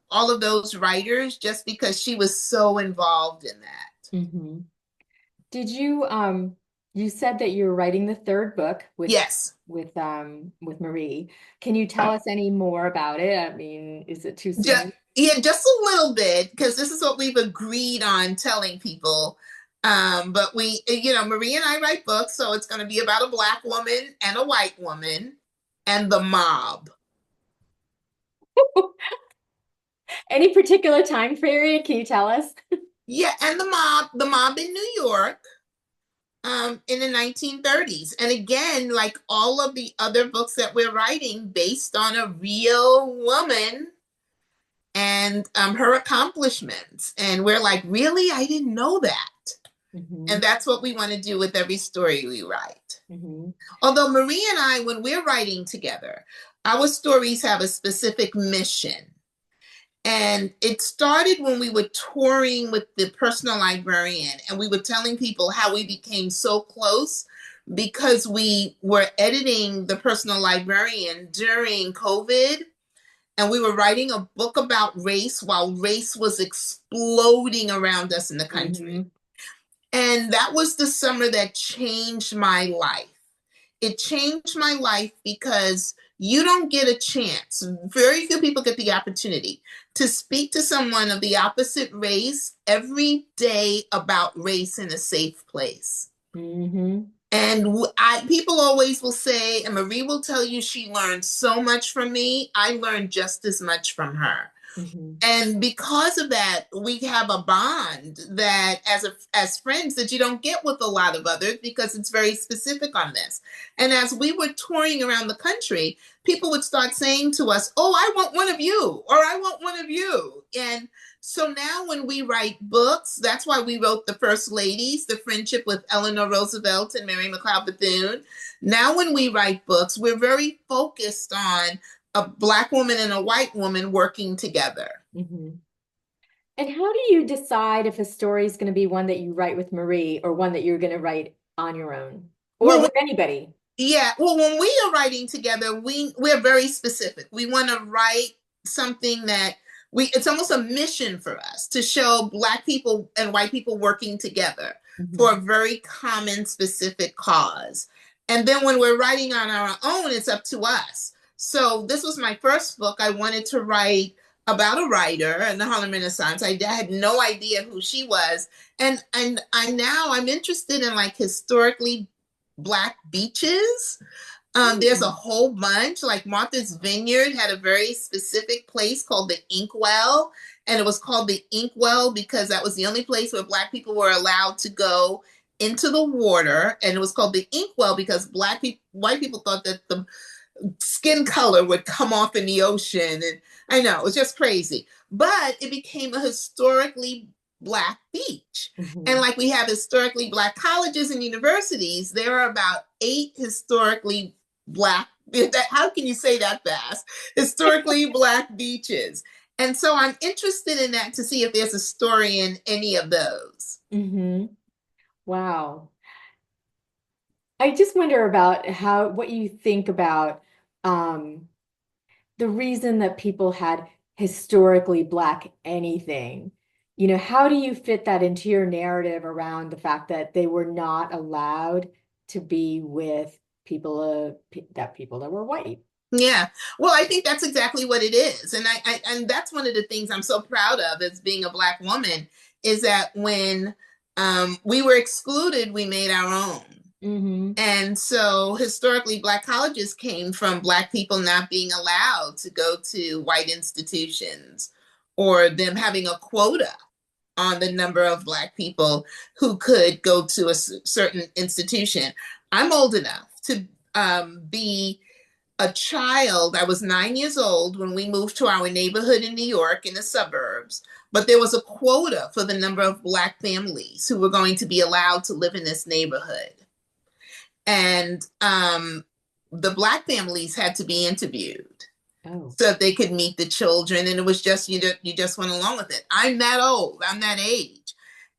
all of those writers just because she was so involved in that. Did you you said that you're writing the third book with Yes. with Marie. Can you tell us any more about it? I mean, is it too soon? Just a little bit, because this is what we've agreed on telling people. But we, Marie and I write books, so it's going to be about a Black woman and a white woman and the mob. Any particular time period? Can you tell us? Yeah, and the mob in New York, in the 1930s. And again, like all of the other books that we're writing, based on a real woman and her accomplishments. And we're like, really? I didn't know that. And that's what we want to do with every story we write. Although Marie and I, when we're writing together, our stories have a specific mission. And it started when we were touring with the Personal Librarian, and we were telling people how we became so close because we were editing the Personal Librarian during COVID, and we were writing a book about race while race was exploding around us in the country. And that was the summer that changed my life. It changed my life because you don't get a chance. Very few people get the opportunity to speak to someone of the opposite race every day about race in a safe place. And people always will say, and Marie will tell you, she learned so much from me. I learned just as much from her. And because of that, we have a bond that as friends that you don't get with a lot of others, because it's very specific on this. And as we were touring around the country, people would start saying to us, oh, I want one of you, or I want one of you. And so now when we write books, that's why we wrote The First Ladies, the friendship with Eleanor Roosevelt and Mary McLeod Bethune. Now when we write books, we're very focused on a Black woman and a white woman working together. And how do you decide if a story is going to be one that you write with Marie or one that you're going to write on your own, or with anybody? Yeah, well, when we are writing together, we're very specific. We want to write something that it's almost a mission for us to show Black people and white people working together for a very common, specific cause. And then when we're writing on our own, it's up to us. So this was my first book. I wanted to write about a writer in the Harlem Renaissance. I had no idea who she was. And I'm interested in like historically Black beaches. There's a whole bunch, like Martha's Vineyard had a very specific place called the Inkwell. And it was called the Inkwell because that was the only place where Black people were allowed to go into the water. And it was called the Inkwell because white people thought that the skin color would come off in the ocean. And I know, it was just crazy. But it became a historically Black beach. And like we have historically Black colleges and universities, there are about 8 historically Black, how can you say that fast? Historically Black beaches. And so I'm interested in that to see if there's a story in any of those. Wow. I just wonder about what you think about the reason that people had historically Black anything. How do you fit that into your narrative around the fact that they were not allowed to be with people that were white? Yeah, well, I think that's exactly what it is. And and that's one of the things I'm so proud of as being a Black woman, is that when we were excluded, we made our own. And so historically Black colleges came from Black people not being allowed to go to white institutions or them having a quota on the number of Black people who could go to a certain institution. I'm old enough to be a child. I was 9 years old when we moved to our neighborhood in New York in the suburbs, but there was a quota for the number of Black families who were going to be allowed to live in this neighborhood. And the Black families had to be interviewed so that they could meet the children. And it was just, you just went along with it. I'm that old, I'm that age.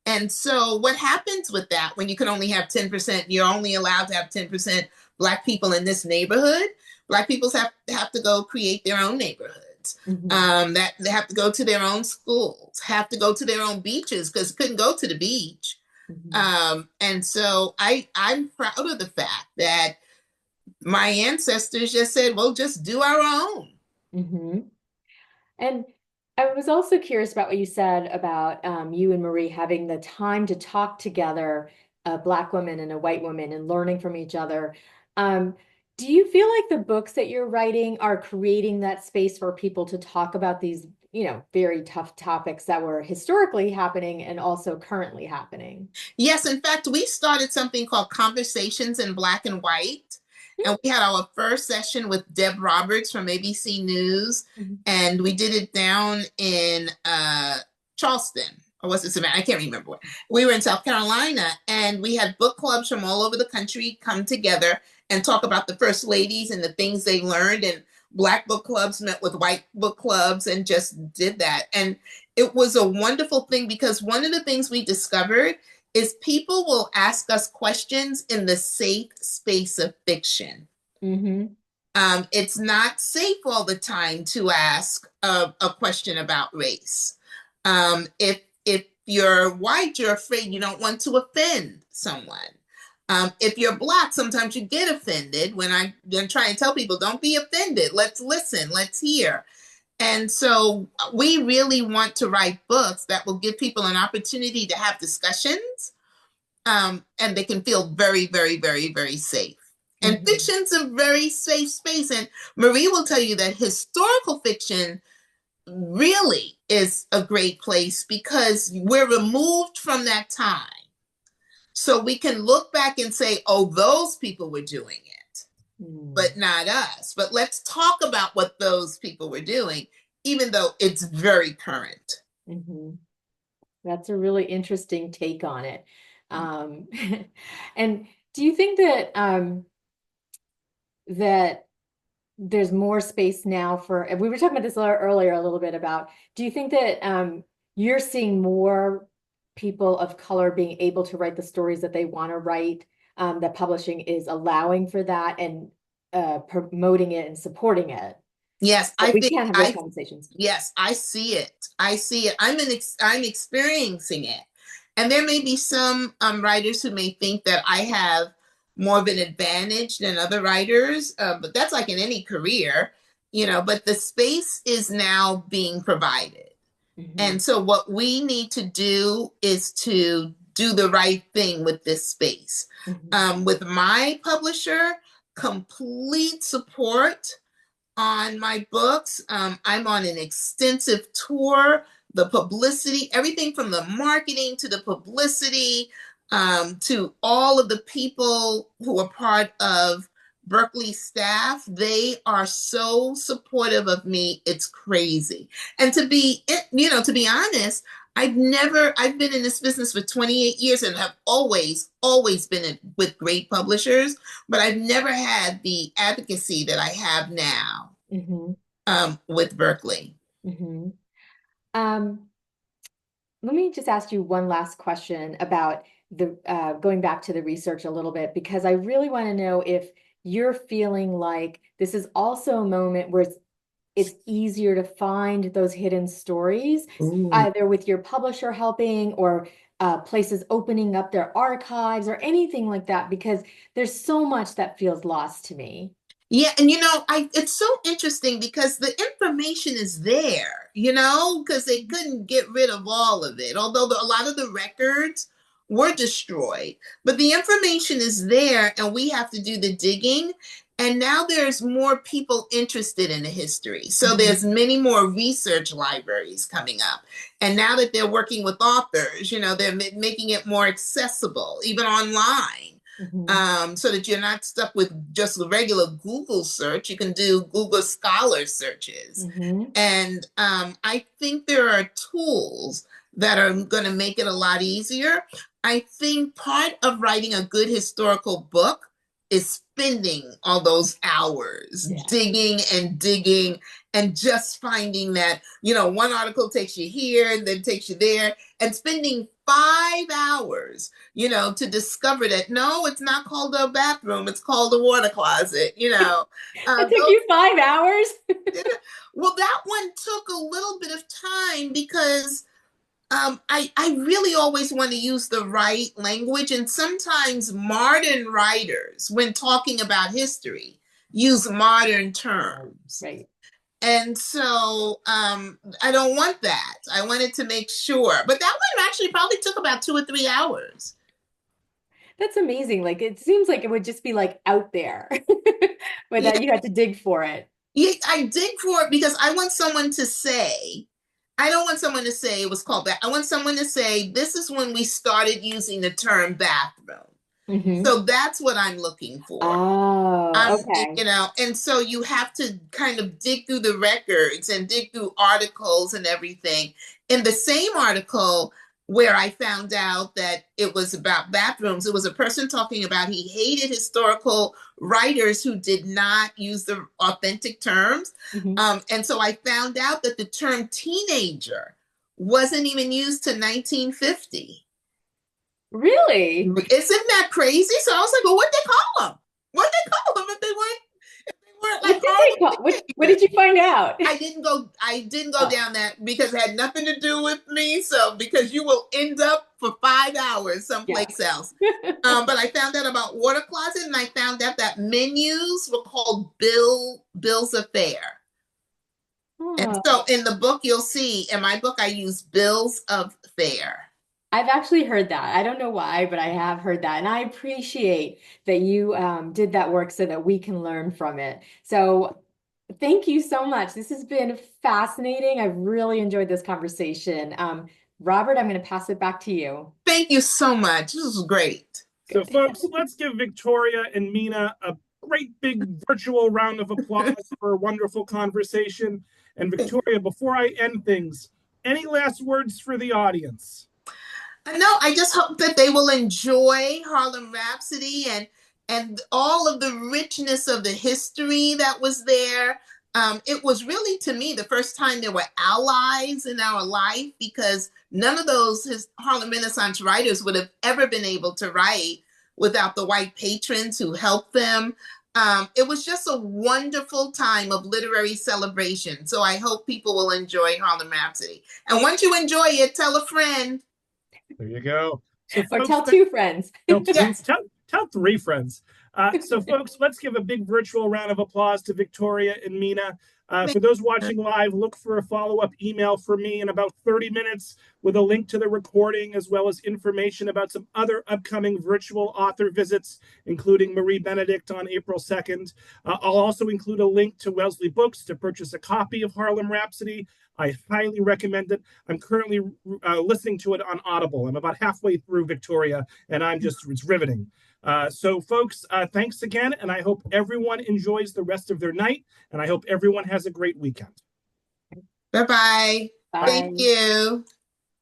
And so what happens with that when you can only have 10%, you're only allowed to have 10% Black people in this neighborhood? Black people have to go create their own neighborhoods. That they have to go to their own schools, have to go to their own beaches because couldn't go to the beach. And so I'm proud of the fact that my ancestors just said, well, just do our own. And I was also curious about what you said about you and Marie having the time to talk together, a Black woman and a white woman, and learning from each other. Do you feel like the books that you're writing are creating that space for people to talk about these, very tough topics that were historically happening and also currently happening? Yes, in fact, we started something called Conversations in Black and White. And we had our first session with Deb Roberts from ABC News. And we did it down in Charleston. Or was it Savannah? I can't remember. We were in South Carolina, and we had book clubs from all over the country come together and talk about the first ladies and the things they learned. And Black book clubs met with white book clubs and just did that. And it was a wonderful thing because one of the things we discovered is people will ask us questions in the safe space of fiction. It's not safe all the time to ask a question about race. If you're white, you're afraid you don't want to offend someone. If you're Black, sometimes you get offended when I'm trying to tell people, don't be offended. Let's listen, let's hear. And so we really want to write books that will give people an opportunity to have discussions, and they can feel very, very, very, very safe. And fiction's a very safe space. And Marie will tell you that historical fiction really is a great place because we're removed from that time. So we can look back and say, oh, those people were doing it, but not us. But let's talk about what those people were doing, even though it's very current. That's a really interesting take on it. And do you think that that there's more space now for, and we were talking about this earlier a little bit about, do you think that you're seeing more people of color being able to write the stories that they want to write, that publishing is allowing for that and promoting it and supporting it? Yes, I think we can have those conversations. Yes, I see it. I see it. I'm experiencing it. And there may be some writers who may think that I have more of an advantage than other writers, but that's like in any career, but the space is now being provided. And so what we need to do is to do the right thing with this space. With my publisher, complete support on my books. I'm on an extensive tour, the publicity, everything from the marketing to the publicity, to all of the people who are part of Berkeley staff. They are so supportive of me. It's crazy. And to be honest, I've been in this business for 28 years and have always been with great publishers, but I've never had the advocacy that I have now with Berkeley. Let me just ask you one last question about the going back to the research a little bit, because I really want to know if you're feeling like this is also a moment where it's easier to find those hidden stories, either with your publisher helping or places opening up their archives or anything like that, because there's so much that feels lost to me. Yeah, and it's so interesting because the information is there, because they couldn't get rid of all of it, although a lot of the records were destroyed, but the information is there and we have to do the digging. And now there's more people interested in the history. So there's many more research libraries coming up. And now that they're working with authors, you know, they're making it more accessible, even online. So that you're not stuck with just a regular Google search. You can do Google Scholar searches. And I think there are tools that are going to make it a lot easier. I think part of writing a good historical book is spending all those hours digging and digging and just finding that, you know, one article takes you here and then takes you there, and spending 5 hours, you know, to discover that, no, it's not called a bathroom, it's called a water closet, you know. It took you 5 hours? Well, that one took a little bit of time because I really always want to use the right language. And sometimes modern writers, when talking about history, use modern terms. Right. And so I don't want that. I wanted to make sure. But that one actually probably took about 2 or 3 hours. That's amazing. Like, it seems like it would just be like out there without you had to dig for it. Yeah, I dig for it because I want someone to say, I don't want someone to say it was called bath. I want someone to say, this is when we started using the term bathroom. So that's what I'm looking for. Oh, okay. You know, and so you have to kind of dig through the records and dig through articles and everything. In the same article where I found out that it was about bathrooms, it was a person talking about he hated historical writers who did not use the authentic terms. And so I found out that the term teenager wasn't even used to 1950. Really? Isn't that crazy? So I was like, well, what'd they call them? What'd they call them if they weren't like what did you find out? I didn't go down that because it had nothing to do with me. So because you will end up for 5 hours someplace else. But I found out about water closet, and I found out that menus were called bills of fare. And so in the book, you'll see, in my book, I use bills of fare. I've actually heard that. I don't know why, but I have heard that. And I appreciate that you did that work so that we can learn from it. So thank you so much. This has been fascinating. I've really enjoyed this conversation. Robert, I'm going to pass it back to you. Thank you so much. This was great. So folks, let's give Victoria and Meena a great big virtual round of applause for a wonderful conversation. And Victoria, before I end things, any last words for the audience? No, I just hope that they will enjoy Harlem Rhapsody and all of the richness of the history that was there. It was really, to me, the first time there were allies in our life, because none of those Harlem Renaissance writers would have ever been able to write without the white patrons who helped them. It was just a wonderful time of literary celebration. So I hope people will enjoy Harlem Rhapsody. And once you enjoy it, tell a friend. There you go. So or tell 2 friends. Tell 3 friends. So folks, let's give a big virtual round of applause to Victoria and Meena. For those watching live, look for a follow-up email from me in about 30 minutes with a link to the recording, as well as information about some other upcoming virtual author visits, including Marie Benedict on April 2nd. I'll also include a link to Wellesley Books to purchase a copy of Harlem Rhapsody. I highly recommend it. I'm currently listening to it on Audible. I'm about halfway through, Victoria, and it's riveting. So folks, thanks again, and I hope everyone enjoys the rest of their night, and I hope everyone has a great weekend. Bye-bye. Bye. Thank you.